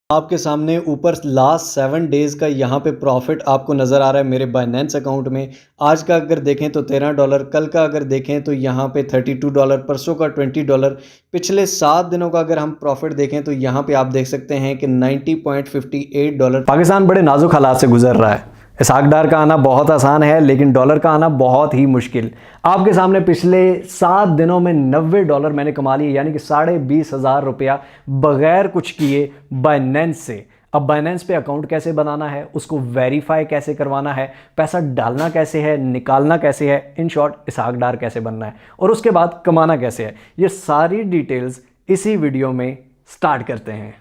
आपके सामने ऊपर लास्ट 7 डेज़ का यहाँ पे प्रॉफिट आपको नज़र आ रहा है मेरे बाइनेंस अकाउंट में। आज का अगर देखें तो $13, कल का अगर देखें तो यहाँ पे $32, परसों का $20। पिछले 7 दिनों का अगर हम प्रॉफिट देखें तो यहाँ पे आप देख सकते हैं कि $90.58। पाकिस्तान बड़े नाजुक हालात से गुजर रहा है। इसहाक डार का आना बहुत आसान है लेकिन डॉलर का आना बहुत ही मुश्किल। आपके सामने पिछले 7 दिनों में $90 मैंने कमा लिए, यानी कि 20,500 रुपया बगैर कुछ किए बाइनेंस से। अब बाइनेंस पे अकाउंट कैसे बनाना है, उसको वेरीफाई कैसे करवाना है, पैसा डालना कैसे है, निकालना कैसे है, इन शॉर्ट इसहाक डार कैसे बनना है और उसके बाद कमाना कैसे है, ये सारी डिटेल्स इसी वीडियो में स्टार्ट करते हैं।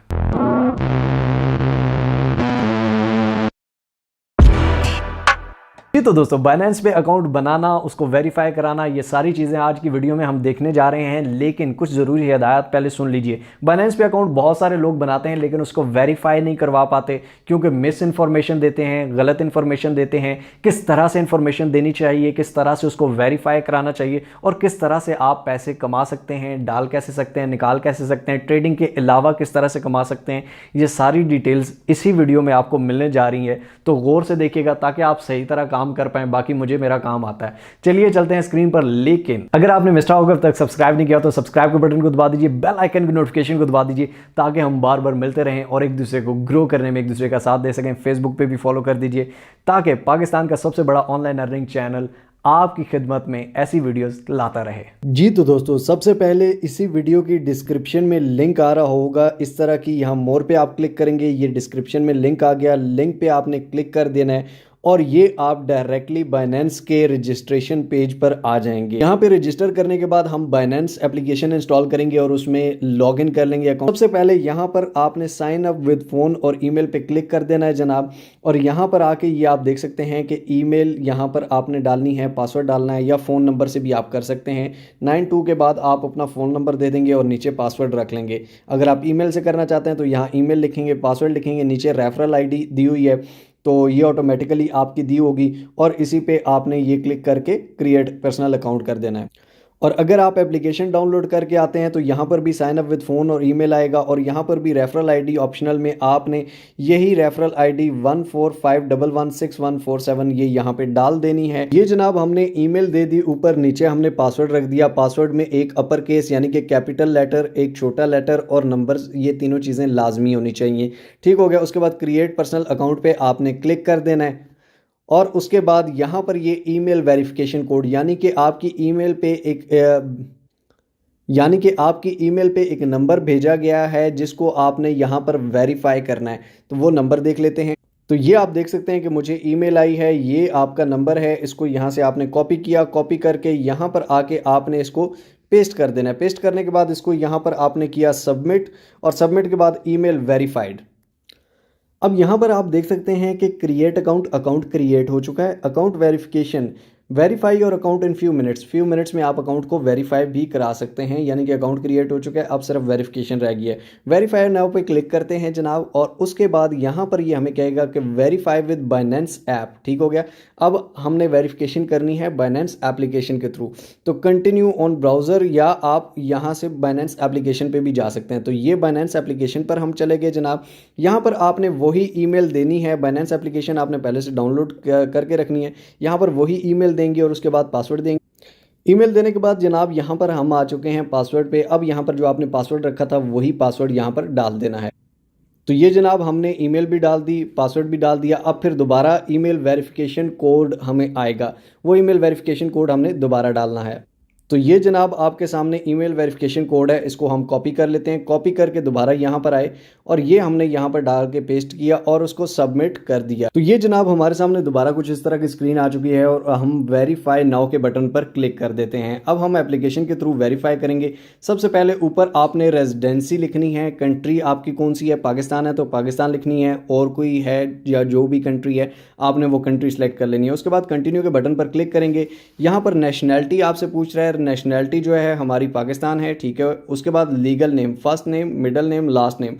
तो दोस्तों, बाइनेंस पे अकाउंट बनाना, उसको वेरीफाई कराना, ये सारी चीज़ें आज की वीडियो में हम देखने जा रहे हैं। लेकिन कुछ ज़रूरी हिदायत पहले सुन लीजिए। बाइनेंस पे अकाउंट बहुत सारे लोग बनाते हैं लेकिन उसको वेरीफाई नहीं करवा पाते क्योंकि मिस इन्फॉर्मेशन देते हैं, गलत इन्फॉर्मेशन देते हैं। किस तरह से इन्फॉर्मेशन देनी चाहिए, किस तरह से उसको वेरीफाई कराना चाहिए और किस तरह से आप पैसे कमा सकते हैं, डाल कैसे सकते हैं, निकाल कैसे सकते हैं, ट्रेडिंग के अलावा किस तरह से कमा सकते हैं, ये सारी डिटेल्स इसी वीडियो में आपको मिलने जा रही है। तो गौर से देखिएगा ताकि आप सही तरह काम कर पाए। बाकी मुझे मेरा काम आता है। चलिए चलते हैं स्क्रीन पर। लेकिन अगर आपने मिस्टर होकर अब तक सब्सक्राइब नहीं किया तो सब्सक्राइब के बटन को दबा दीजिए, बेल आइकन की नोटिफिकेशन को दबा दीजिए ताकि हम बार बार मिलते रहें और एक दूसरे को ग्रो करने में एक दूसरे का साथ दे सकें। फेसबुक पे भी फॉलो कर दीजिए ताकि पाकिस्तान का सबसे बड़ा ऑनलाइन अर्निंग चैनल आपकी खिदमत में ऐसी वीडियोस लाता रहे। जी तो दोस्तों, सबसे पहले इसी वीडियो की डिस्क्रिप्शन में लिंक आ रहा होगा इस तरह की, यहाँ मोर पे आप क्लिक करेंगे, ये डिस्क्रिप्शन में लिंक आ गया। लिंक पे आपने क्लिक कर देना है और ये आप डायरेक्टली बाइनेंस के रजिस्ट्रेशन पेज पर आ जाएंगे। यहाँ पे रजिस्टर करने के बाद हम बाइनेंस एप्लीकेशन इंस्टॉल करेंगे और उसमें लॉगिन कर लेंगे अकाउंट। सबसे पहले यहाँ पर आपने साइन अप विद फ़ोन और ईमेल पे क्लिक कर देना है जनाब। और यहाँ पर आके ये आप देख सकते हैं कि ईमेल यहाँ पर आपने डालनी है, पासवर्ड डालना है या फ़ोन नंबर से भी आप कर सकते हैं। 92 के बाद आप अपना फ़ोन नंबर दे देंगे और नीचे पासवर्ड रख लेंगे। अगर आप ईमेल से करना चाहते हैं तो यहाँ ईमेल लिखेंगे, पासवर्ड लिखेंगे, नीचे रेफरल आईडी दी हुई है तो ये ऑटोमेटिकली आपकी दी होगी और इसी पे आपने ये क्लिक करके क्रिएट पर्सनल अकाउंट कर देना है। और अगर आप एप्लीकेशन डाउनलोड करके आते हैं तो यहाँ पर भी साइन अप विद फ़ोन और ईमेल आएगा और यहाँ पर भी रेफरल आईडी ऑप्शनल में आपने यही रेफरल आईडी 14511647 ये यहाँ पे डाल देनी है। ये जनाब हमने ईमेल दे दी, ऊपर नीचे हमने पासवर्ड रख दिया। पासवर्ड में एक अपर केस यानी कि कैपिटल लेटर, एक छोटा लेटर और नंबर्स, ये तीनों चीज़ें लाजमी होनी चाहिए। ठीक हो गया। उसके बाद क्रिएट पर्सनल अकाउंट पे आपने क्लिक कर देना है और उसके बाद यहाँ पर ये ईमेल वेरिफिकेशन कोड यानी कि आपकी ईमेल पे एक नंबर भेजा गया है जिसको आपने यहाँ पर वेरीफाई करना है। तो वो नंबर देख लेते हैं। तो ये आप देख सकते हैं कि मुझे ईमेल आई है, ये आपका नंबर है। इसको यहाँ से आपने कॉपी किया, कॉपी करके यहाँ पर आके आपने इसको पेस्ट कर देना है। पेस्ट करने के बाद इसको यहाँ पर आपने किया सबमिट और सबमिट के बाद ईमेल वेरीफाइड। अब यहाँ पर आप देख सकते हैं कि क्रिएट अकाउंट क्रिएट हो चुका है। Account verification, verify your account in few minutes में आप अकाउंट को वेरीफाई भी करा सकते हैं, यानी कि अकाउंट क्रिएट हो चुका है, अब सिर्फ वेरिफिकेशन रह गया है। वेरीफाई नाउ पे क्लिक करते हैं जनाब और उसके बाद यहाँ पर ये हमें कहेगा कि वेरीफाई विद बाइनेंस ऐप। ठीक हो गया। अब हमने वेरिफिकेशन करनी है बाइनेंस एप्लीकेशन के थ्रू, तो कंटिन्यू ऑन ब्राउज़र या आप यहाँ से बाइनेंस एप्लीकेशन पे भी जा सकते हैं। तो ये बाइनेंस एप्लीकेशन पर हम चले गए जनाब। यहाँ पर आपने वही ईमेल देनी है, बाइनेंस एप्लीकेशन आपने पहले से डाउनलोड करके रखनी है। यहाँ पर वही ईमेल देंगे और उसके बाद पासवर्ड देंगे। ईमेल देने के बाद जनाब यहाँ पर हम आ चुके हैं पासवर्ड पे। अब यहाँ पर जो आपने पासवर्ड रखा था वही पासवर्ड यहाँ पर डाल देना है। तो ये जनाब हमने ईमेल भी डाल दी, पासवर्ड भी डाल दिया। अब फिर दोबारा ईमेल वेरिफिकेशन कोड हमें आएगा, वो ईमेल वेरिफिकेशन कोड हमने दोबारा डालना है। तो ये जनाब आपके सामने ईमेल वेरिफिकेशन कोड है, इसको हम कॉपी कर लेते हैं। कॉपी करके दोबारा यहाँ पर आए और ये हमने यहाँ पर डाल के पेस्ट किया और उसको सबमिट कर दिया। तो ये जनाब हमारे सामने दोबारा कुछ इस तरह की स्क्रीन आ चुकी है और हम वेरीफाई नाउ के बटन पर क्लिक कर देते हैं। अब हम एप्लीकेशन के थ्रू वेरीफाई करेंगे। सबसे पहले ऊपर आपने रेजिडेंसी लिखनी है, कंट्री आपकी कौन सी है, पाकिस्तान है तो पाकिस्तान लिखनी है, और कोई है या जो भी कंट्री है आपने वो कंट्री सेलेक्ट कर लेनी है। उसके बाद कंटिन्यू के बटन पर क्लिक करेंगे। यहाँ पर नेशनैलिटी आपसे पूछ रहा है, नेशनैलिटी जो है हमारी पाकिस्तान है। ठीक है। उसके बाद legal name, first name, middle name, last name,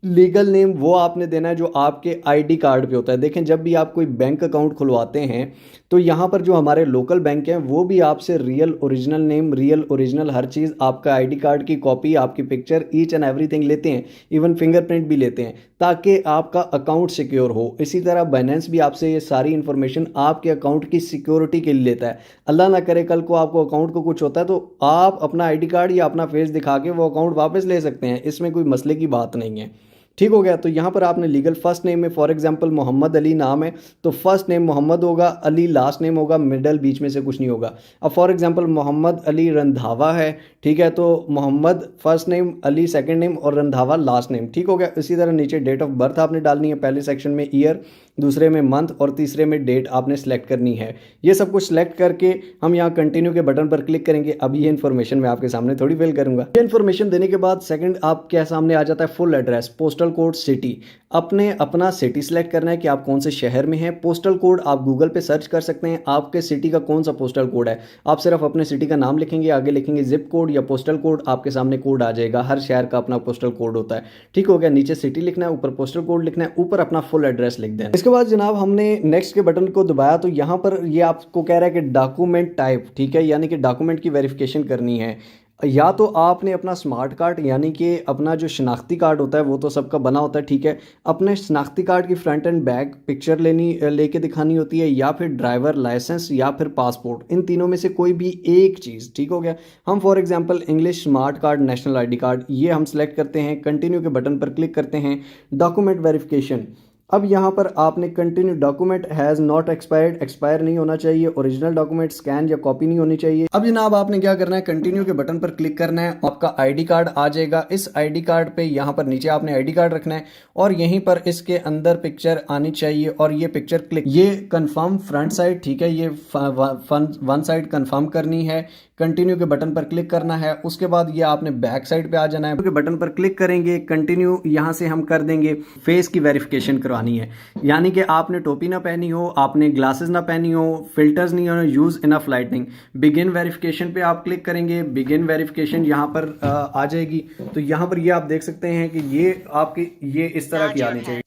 legal name वो आपने देना है जो आपके आईडी कार्ड पे होता है। देखें, जब भी आप कोई बैंक अकाउंट खुलवाते हैं तो यहाँ पर जो हमारे लोकल बैंक हैं वो भी आपसे real original name, real original हर चीज़, आपका आईडी कार्ड की कॉपी, आपकी पिक्चर, ईच एंड एवरीथिंग लेते हैं, इवन फिंगरप्रिंट भी लेते हैं, ताकि आपका अकाउंट सिक्योर हो। इसी तरह बाइनेंस भी आपसे ये सारी इन्फॉर्मेशन आपके अकाउंट की सिक्योरिटी के लिए लेता है। अल्लाह ना करे कल को आपको अकाउंट को कुछ होता है तो आप अपना आईडी कार्ड या अपना फेस दिखा के वो अकाउंट वापस ले सकते हैं, इसमें कोई मसले की बात नहीं है। ठीक हो गया। तो यहाँ पर आपने लीगल फर्स्ट नेम में फॉर एग्जांपल मोहम्मद अली नाम है तो फर्स्ट नेम मोहम्मद होगा, अली लास्ट नेम होगा, मिडल बीच में से कुछ नहीं होगा। अब फॉर एग्जांपल मोहम्मद अली रंधावा है, ठीक है, तो Mohammad first name, Ali second name और रंधावा लास्ट नेम। ठीक हो गया। इसी तरह नीचे डेट ऑफ बर्थ आपने डालनी है, पहले सेक्शन में ईयर, दूसरे में मंथ और तीसरे में डेट आपने सेलेक्ट करनी है। ये सब कुछ सेलेक्ट करके हम यहाँ कंटिन्यू के बटन पर क्लिक करेंगे। अब ये इन्फॉर्मेशन मैं आपके सामने थोड़ी फिल करूंगा। ये इन्फॉर्मेशन देने के बाद सेकंड आपके सामने आ जाता है full address, postal code, city. अपने अपना सिटी सेलेक्ट करना है कि आप कौन से शहर में हैं। पोस्टल कोड आप गूगल पे सर्च कर सकते हैं, आपके सिटी का कौन सा पोस्टल कोड है। आप सिर्फ अपने सिटी का नाम लिखेंगे, आगे लिखेंगे जिप कोड या पोस्टल कोड, आपके सामने कोड आ जाएगा। हर शहर का अपना पोस्टल कोड होता है। ठीक हो गया। नीचे सिटी लिखना है, ऊपर पोस्टल कोड लिखना है, ऊपर अपना फुल एड्रेस लिख देना। इसके बाद जनाब हमने नेक्स्ट के बटन को दबाया तो यहाँ पर ये आपको कह रहा है कि डॉक्यूमेंट टाइप, ठीक है, यानी कि डॉक्यूमेंट की वेरिफिकेशन करनी है। या तो आपने अपना स्मार्ट कार्ड यानी कि अपना जो शनाख्ती कार्ड होता है वो तो सबका बना होता है, ठीक है, अपने शनाख्ती कार्ड की फ्रंट एंड बैक पिक्चर लेके दिखानी होती है, या फिर ड्राइवर लाइसेंस या फिर पासपोर्ट, इन तीनों में से कोई भी एक चीज़। ठीक हो गया। हम for example English smart card, national ID card, ये हम सेलेक्ट करते हैं, कंटिन्यू के बटन पर क्लिक करते हैं, डॉक्यूमेंट वेरिफिकेशन। अब यहाँ पर आपने continue, document has not expired, expire नहीं होना चाहिए, ओरिजिनल डॉक्यूमेंट स्कैन या कॉपी नहीं होनी चाहिए। अब जनाब आपने क्या करना है, कंटिन्यू के बटन पर क्लिक करना है, आपका आईडी कार्ड आ जाएगा। इस आईडी कार्ड पे यहाँ पर नीचे आपने आईडी कार्ड रखना है और यहीं पर इसके अंदर पिक्चर आनी चाहिए और ये पिक्चर क्लिक, ये कंफर्म फ्रंट साइड, ठीक है, ये वन साइड कंफर्म करनी है। कंटिन्यू के बटन पर क्लिक करना है। उसके बाद ये आपने बैक साइड पे आ जाना है, के बटन पर क्लिक करेंगे, कंटिन्यू यहाँ से हम कर देंगे फेस की वेरिफिकेशन करवानी है, यानी कि आपने टोपी ना पहनी हो, आपने ग्लासेस ना पहनी हो, फिल्टर्स नहीं हो, use enough lightning. Begin verification पे आप क्लिक करेंगे, बिगिन वेरिफिकेशन यहाँ पर आ जाएगी। तो यहाँ पर ये आप देख सकते हैं कि ये आपकी ये इस तरह की आनी चाहिए।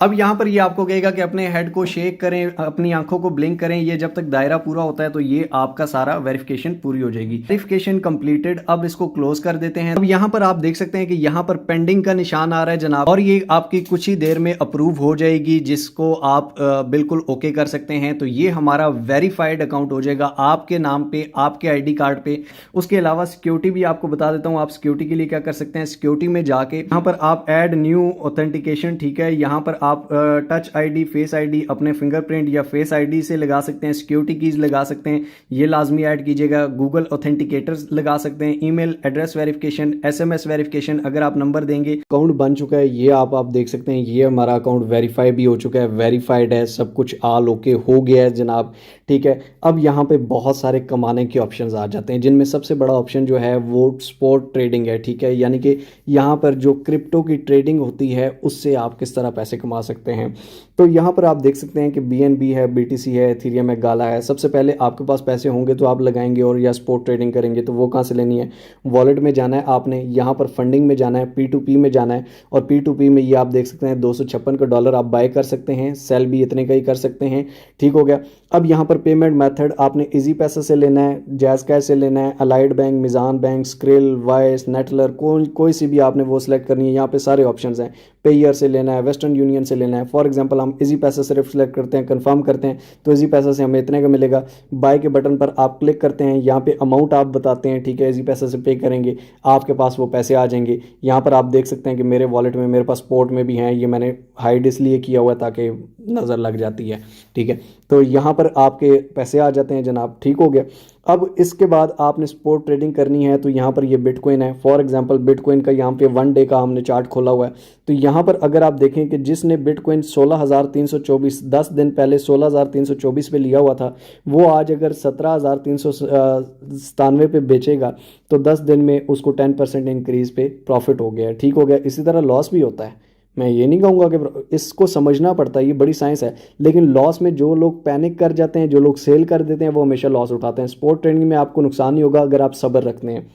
अब यहाँ पर ये आपको कहेगा कि अपने हेड को शेक करें, अपनी आंखों को ब्लिंक करें, ये जब तक दायरा पूरा होता है तो ये आपका सारा वेरिफिकेशन पूरी हो जाएगी। Verification completed. अब इसको क्लोज कर देते हैं। अब यहाँ पर आप देख सकते हैं कि यहाँ पर पेंडिंग का निशान आ रहा है जनाब, और ये आपकी कुछ ही देर में अप्रूव हो जाएगी, जिसको आप बिल्कुल ओके कर सकते हैं। तो ये हमारा वेरीफाइड अकाउंट हो जाएगा आपके नाम पे, आपके आईडी कार्ड पे। उसके अलावा सिक्योरिटी भी आपको बता देता हूँ, आप सिक्योरिटी के लिए क्या कर सकते हैं। सिक्योरिटी में जाके यहाँ पर आप ऐड न्यू ऑथेंटिकेशन, ठीक है, यहाँ पर आप टच आईडी, फेस आईडी, अपने फिंगरप्रिंट या फेस आईडी से लगा सकते हैं, सिक्योरिटी कीज लगा सकते हैं, ये लाजमी ऐड कीजिएगा। गूगल ऑथेंटिकेटर्स लगा सकते हैं, email address verification, SMS verification, अगर आप नंबर देंगे। अकाउंट बन चुका है, ये आप देख सकते हैं, ये हमारा अकाउंट वेरीफाई भी हो चुका है, वेरीफाइड है, सब कुछ ऑल ओके हो गया है जनाब। ठीक है। अब यहाँ पे बहुत सारे कमाने के ऑप्शंस आ जाते हैं, जिनमें सबसे बड़ा ऑप्शन जो है वो स्पॉट ट्रेडिंग है। ठीक है, यानी कि यहाँ पर जो क्रिप्टो की ट्रेडिंग होती है उससे आप किस तरह पैसे कमा सकते हैं। तो यहाँ पर आप देख सकते हैं कि BNB है, BTC है, एथेरियम है, गाला है। सबसे पहले आपके पास पैसे होंगे तो आप लगाएंगे, और या स्पॉट ट्रेडिंग करेंगे। तो वो कहाँ से लेनी है, वॉलेट में जाना है आपने, यहाँ पर फंडिंग में जाना है, P2P में जाना है, और P2P में ये आप देख सकते हैं $256 आप बाय कर सकते हैं, सेल भी इतने का ही कर सकते हैं। ठीक हो गया। अब यहाँ पर पेमेंट मेथड आपने इजी पैसा से लेना है, जैज़ कैश से लेना है, Allied bank, Meezan bank, Skrill, Wise, Neteller, कोई सी भी आपने वो सिलेक्ट करनी है। यहाँ पे सारे ऑप्शंस हैं, पेयर से लेना है, वेस्टर्न यूनियन से लेना है। फॉर एग्जांपल हम इजी पैसा सिर्फ सेलेक्ट करते हैं, कंफर्म करते हैं, तो इजी पैसा से हमें इतने का मिलेगा। बाय के बटन पर आप क्लिक करते हैं, यहाँ पे अमाउंट आप बताते हैं, ठीक है, इजी पैसा से पे करेंगे, आपके पास वो पैसे आ जाएंगे। यहाँ पर आप देख सकते हैं कि मेरे वॉलेट में, मेरे पास स्पॉट में भी हैं, ये मैंने हाइड इसलिए किया हुआ है ताकि नज़र लग जाती है। ठीक है, तो यहाँ पर आपके पैसे आ जाते हैं जनाब। ठीक हो गया। अब इसके बाद आपने स्पॉट ट्रेडिंग करनी है, तो यहाँ पर ये बिटकॉइन है। फॉर एग्जांपल बिटकॉइन का यहाँ पे 1 डे का हमने चार्ट खोला हुआ है। तो यहाँ पर अगर आप देखें कि जिसने बिटकॉइन 16,324 10 दिन पहले 16,324 पे लिया हुआ था, वो आज अगर 17,397 पे बेचेगा तो 10 दिन में उसको 10% इंक्रीज पे प्रॉफिट हो गया। ठीक हो गया। इसी तरह लॉस भी होता है। मैं ये नहीं कहूँगा कि इसको समझना पड़ता है, ये बड़ी साइंस है, लेकिन लॉस में जो लोग पैनिक कर जाते हैं, जो लोग सेल कर देते हैं, वो हमेशा लॉस उठाते हैं। स्पॉट ट्रेडिंग में आपको नुकसान नहीं होगा अगर आप सब्र रखते हैं।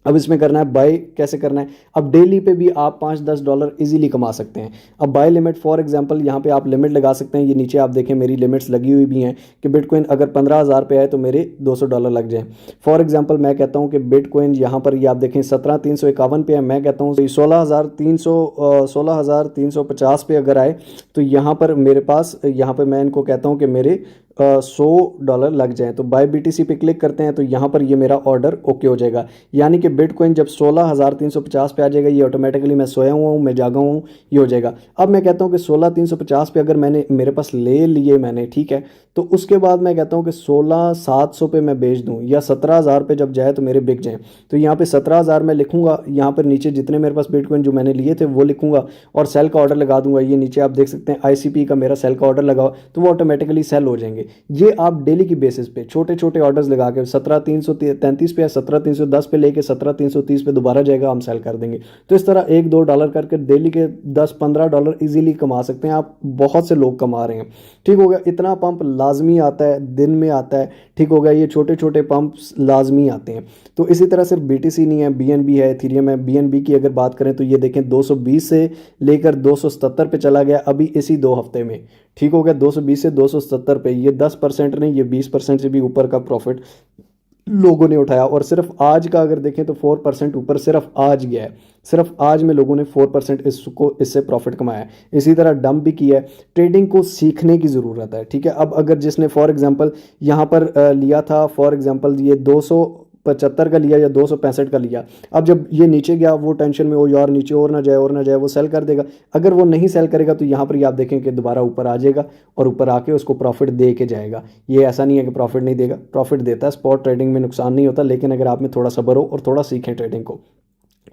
अब इसमें करना है बाय, कैसे करना है। अब डेली पे भी आप $5-10 इजीली कमा सकते हैं। अब बाय लिमिट फॉर एग्जांपल यहाँ पे आप लिमिट लगा सकते हैं। ये नीचे आप देखें मेरी लिमिट्स लगी हुई भी हैं कि बिटकॉइन अगर 15,000 पे आए तो मेरे $200 लग जाए। फॉर एग्जांपल मैं कहता हूँ कि बिटकॉइन यहाँ पर ये आप देखें 17,351 पे है, मैं कहता हूँ 16,350 पे अगर आए तो यहाँ पर मेरे पास, यहाँ पर मैं इनको कहता हूँ कि मेरे $100 लग जाए। तो बाय BTC पे क्लिक करते हैं तो यहाँ पर ये मेरा ऑर्डर ओके हो जाएगा। यानी कि बिटकॉइन जब 16,350 पे आ जाएगा, ये ऑटोमेटिकली मैं सोया हुआ हूँ, मैं जागा हूँ, ये हो जाएगा। अब मैं कहता हूँ कि 16,350 पे अगर मैंने मेरे पास ले लिए मैंने, ठीक है, तो उसके बाद मैं कहता हूँ कि 16,700 पे मैं बेच दूँ या 17,000 पे जब जाए तो मेरे बिक जाएँ। तो यहाँ पे 17,000 मैं लिखूंगा, यहाँ पर नीचे जितने मेरे पास बिटकॉइन जो मैंने लिए थे वो लिखूंगा और सेल का ऑर्डर लगा दूंगा। ये नीचे आप देख सकते हैं ICP का मेरा सेल का ऑर्डर लगा, तो वो ऑटोमेटिकली सेल हो जाएंगे। ये आप डेली की बेसिस पे छोटे छोटे ऑर्डर्स लगा के 17,333 पे या 17,310 पे लेके 17,330 पे दोबारा जाएगा, हम सेल कर देंगे। तो इस तरह $1-2 करके डेली के $10-15 इजीली कमा सकते हैं आप। बहुत से लोग कमा रहे हैं, ठीक हो गया। इतना पंप लाजमी आता है, दिन में आता है, ठीक हो गया। ये छोटे छोटे पंप लाजमी आते हैं। तो इसी तरह सिर्फ BTC नहीं है, BNB है, एथेरियम है। BNB की अगर बात करें तो ये देखें 220 से लेकर 277 पे चला गया अभी इसी 2 हफ्ते में, ठीक हो गया। 220 से 277 पे, ये 10% नहीं, ये 20% से भी ऊपर का प्रॉफिट लोगों ने उठाया। और सिर्फ आज का अगर देखें तो 4% ऊपर सिर्फ आज गया है। सिर्फ आज में लोगों ने 4% इससे प्रॉफिट कमाया है। इसी तरह डंप भी किया है। ट्रेडिंग को सीखने की ज़रूरत है, ठीक है। अब अगर जिसने फॉर एग्जांपल यहाँ पर लिया था, फॉर एग्जांपल ये 275 का लिया या 265 का लिया, अब जब ये नीचे गया वो टेंशन में, वो यार नीचे और ना जाए और ना जाए, वो सेल कर देगा। अगर वो नहीं सेल करेगा तो यहाँ पर ये आप देखें कि दोबारा ऊपर आ जाएगा और ऊपर आके उसको प्रॉफिट दे के जाएगा। ये ऐसा नहीं है कि प्रॉफिट नहीं देगा, प्रॉफिट देता है। स्पॉट ट्रेडिंग में नुकसान नहीं होता, लेकिन अगर आप में थोड़ा सब्र हो और थोड़ा सीखें ट्रेडिंग को।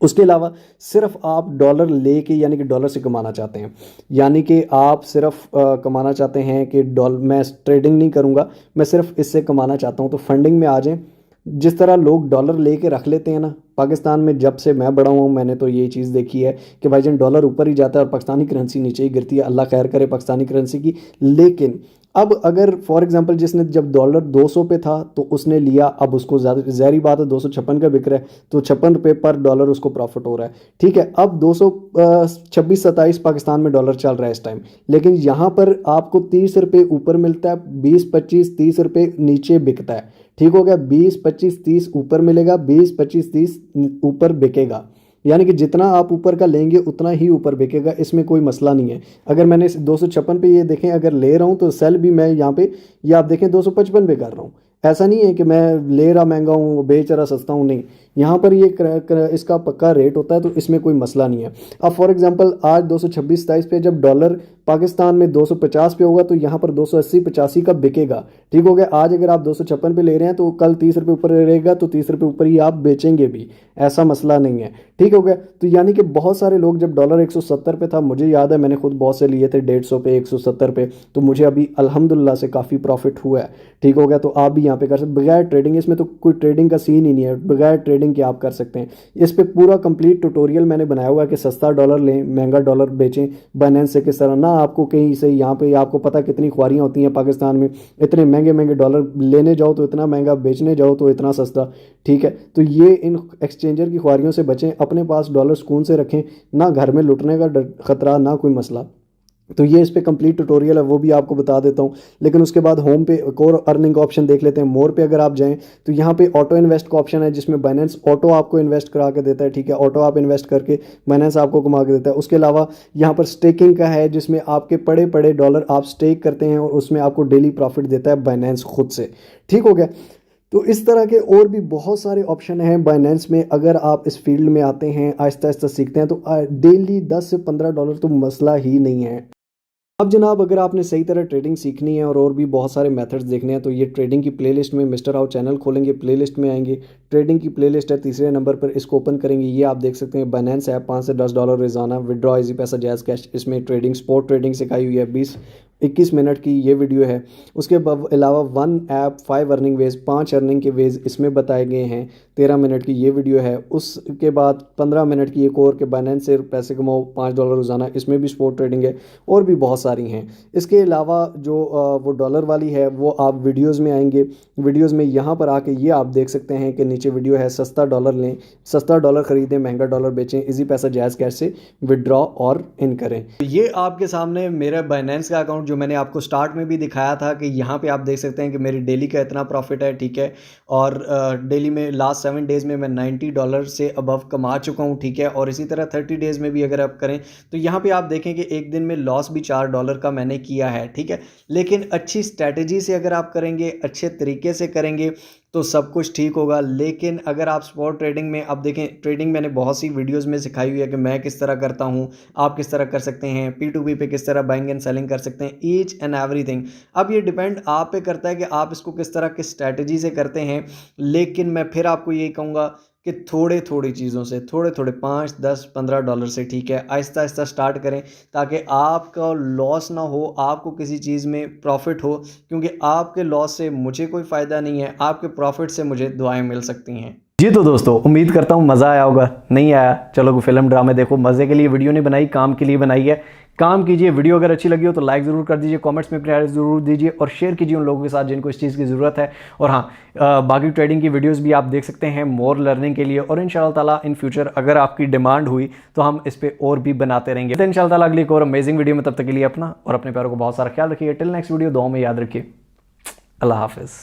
उसके अलावा सिर्फ आप डॉलर लेके, यानी कि डॉलर से कमाना चाहते हैं, यानी कि आप सिर्फ कमाना चाहते हैं कि मैं ट्रेडिंग नहीं करूंगा, मैं सिर्फ इससे कमाना चाहता हूं, तो फंडिंग में आ जाएं। जिस तरह लोग डॉलर लेके रख लेते हैं ना, पाकिस्तान में जब से मैं बड़ा हूँ मैंने तो ये चीज़ देखी है कि भाईजान डॉलर ऊपर ही जाता है और पाकिस्तानी करेंसी नीचे ही गिरती है। अल्लाह खैर करे पाकिस्तानी करेंसी की। लेकिन अब अगर फॉर एग्जांपल जिसने जब डॉलर 200 पे था तो उसने लिया, अब उसको ज़्यादा ज़ाहिर बात है 256 का बिक रहा है, तो 56 रुपये पर डॉलर उसको प्रॉफिट हो रहा है, ठीक है। अब 226-27 पाकिस्तान में डॉलर चल रहा है इस टाइम, लेकिन यहाँ पर आपको 30 रुपये ऊपर मिलता है, 20-25-30 रुपये नीचे बिकता है, ठीक हो गया। 20-25-30 ऊपर मिलेगा, 20-25-30 ऊपर बिकेगा। यानी कि जितना आप ऊपर का लेंगे उतना ही ऊपर बिकेगा, इसमें कोई मसला नहीं है। अगर मैंने 256 पे ये देखें अगर ले रहा हूँ तो सेल भी मैं यहाँ पे, ये आप देखें 255 पे कर रहा हूँ। ऐसा नहीं है कि मैं ले रहा महंगा हूँ बेच रहा सस्ता हूँ, नहीं। यहाँ पर ये इसका पक्का रेट होता है, तो इसमें कोई मसला नहीं है। अब फॉर एग्जांपल आज 226-27 पे जब डॉलर पाकिस्तान में 250 पे होगा तो यहाँ पर 280-85 का बिकेगा, ठीक हो गया। आज अगर आप 256 पे ले रहे हैं तो कल 30 रुपये ऊपर रहेगा, तो 30 रुपये ऊपर ही आप बेचेंगे भी, ऐसा मसला नहीं है, ठीक हो गया। तो यानी कि बहुत सारे लोग, जब डॉलर 170 पे था, मुझे याद है मैंने खुद बहुत से लिए थे 150 पे, 170 पे, तो मुझे अभी अल्हम्दुलिल्लाह से काफ़ी प्रॉफिट हुआ है, ठीक हो गया। तो आप भी यहाँ पे कर सकते बगैर ट्रेडिंग, इसमें तो कोई ट्रेडिंग का सीन ही नहीं है, बगैर ट्रेडिंग के आप कर सकते हैं। इस पे पूरा कंप्लीट ट्यूटोरियल मैंने बनाया हुआ है कि सस्ता डॉलर लें, महंगा डॉलर बेचें बाइनेंस से किस तरह, ना आपको कहीं से यहाँ पे आपको पता कितनी ख्वारियाँ होती हैं पाकिस्तान में, इतने महंगे महंगे डॉलर लेने जाओ तो इतना महंगा, बेचने जाओ तो इतना सस्ता, ठीक है। तो ये इन एक्सचेंजर की ख्वारियों से बचें, अपने पास डॉलर सुकून से रखें, ना घर में लुटने का खतरा, ना कोई मसला। तो ये इस पे कंप्लीट ट्यूटोरियल है, वो भी आपको बता देता हूँ। लेकिन उसके बाद होम पे एक और अर्निंग ऑप्शन देख लेते हैं। मोर पे अगर आप जाएं तो यहाँ पे ऑटो इन्वेस्ट का ऑप्शन है, जिसमें बाइनेंस ऑटो आपको इन्वेस्ट करा के देता है, ठीक है। ऑटो आप इन्वेस्ट करके बाइनेंस आपको कमा के देता है। उसके अलावा यहाँ पर स्टेकिंग का है, जिसमें आपके पड़े पड़े डॉलर आप स्टेक करते हैं और उसमें आपको डेली प्रॉफिट देता है बाइनेंस खुद से, ठीक हो गया। तो इस तरह के और भी बहुत सारे ऑप्शन हैं बाइनेंस में। अगर आप इस फील्ड में आते हैं, आहिस्ता आहिस्ता सीखते हैं, तो डेली $10 से $15 तो मसला ही नहीं है। अब जनाब अगर आपने सही तरह ट्रेडिंग सीखनी है और भी बहुत सारे मेथड्स देखने हैं, तो ये ट्रेडिंग की प्लेलिस्ट में मिस्टर हाउ चैनल खोलेंगे, प्लेलिस्ट में आएंगे, ट्रेडिंग की प्लेलिस्ट है तीसरे नंबर पर, इसको ओपन करेंगे। ये आप देख सकते हैं बाइनेंस ऐप, $5 से $10 रोजाना विड्रॉ, इजी पैसा, जायज़ कैश, इसमें ट्रेडिंग स्पॉट ट्रेडिंग सिखाई हुई है। 20-21 मिनट की ये वीडियो है। उसके अलावा 1 ऐप 5 अर्निंग वेज, 5 अर्निंग के वेज इसमें बताए गए हैं। 13 मिनट की ये वीडियो है। उसके बाद 15 मिनट की एक और के बाइनेंस से पैसे कमाओ $5 रोजाना, इसमें भी स्पॉट ट्रेडिंग है और भी बहुत सारी हैं। इसके अलावा जो वो डॉलर वाली है वो आप वीडियोज़ में आएंगे, वीडियोज़ में यहाँ पर आके ये आप देख सकते हैं कि नीचे वीडियो है सस्ता डॉलर लें, सस्ता डॉलर ख़रीदें, महंगा डॉलर बेचें, इजी पैसा जायज़ कैश से विड्रॉ और इन करें। तो ये आपके सामने मेरा बाइनेंस का अकाउंट जो मैंने आपको स्टार्ट में भी दिखाया था कि यहाँ पे आप देख सकते हैं कि मेरी डेली का इतना प्रॉफिट है, ठीक है। और डेली में लास्ट 7 डेज़ में मैं $90 से अबव कमा चुका हूँ, ठीक है। और इसी तरह 30 डेज़ में भी अगर आप करें तो यहाँ पे आप देखें कि एक दिन में लॉस भी $4 का मैंने किया है, ठीक है। लेकिन अच्छी स्ट्रैटेजी से अगर आप करेंगे, अच्छे तरीके से करेंगे तो सब कुछ ठीक होगा। लेकिन अगर आप स्पॉट ट्रेडिंग में, आप देखें ट्रेडिंग मैंने बहुत सी वीडियोस में सिखाई हुई है कि मैं किस तरह करता हूं, आप किस तरह कर सकते हैं, P2P पे किस तरह बाइंग एंड सेलिंग कर सकते हैं, ईच एंड एवरीथिंग। अब ये डिपेंड आप पे करता है कि आप इसको किस तरह की स्ट्रैटेजी से करते हैं। लेकिन मैं फिर आपको यही कहूँगा कि थोड़े थोड़ी चीज़ों से, थोड़े थोड़े $5, $10, $15 से, ठीक है, आहिस्ता आहिस्ता स्टार्ट करें ताकि आपका लॉस ना हो, आपको किसी चीज़ में प्रॉफिट हो। क्योंकि आपके लॉस से मुझे कोई फ़ायदा नहीं है, आपके प्रॉफिट से मुझे दुआएं मिल सकती हैं। जी तो दोस्तों, उम्मीद करता हूँ मज़ा आया होगा। नहीं आया चलो कोई फिल्म ड्रामे देखो, मज़े के लिए वीडियो नहीं बनाई, काम के लिए बनाई है। काम कीजिए, वीडियो अगर अच्छी लगी हो तो लाइक ज़रूर कर दीजिए, कमेंट्स में अपनी राय ज़रूर दीजिए और शेयर कीजिए उन लोगों के साथ जिनको इस चीज़ की ज़रूरत है। और हाँ, बाकी ट्रेडिंग की वीडियोस भी आप देख सकते हैं मोर लर्निंग के लिए। और इंशाअल्लाह ताला इन फ्यूचर अगर आपकी डिमांड हुई तो हम इस पर और भी बनाते रहेंगे। तो इंशाअल्लाह ताला अगली एक और अमेजिंग वीडियो में, तब तक के लिए अपना और अपने प्यारों को बहुत सारा ख्याल रखिए। टिल नेक्स्ट वीडियो, दुआ में याद रखिए। अल्लाह हाफिज़।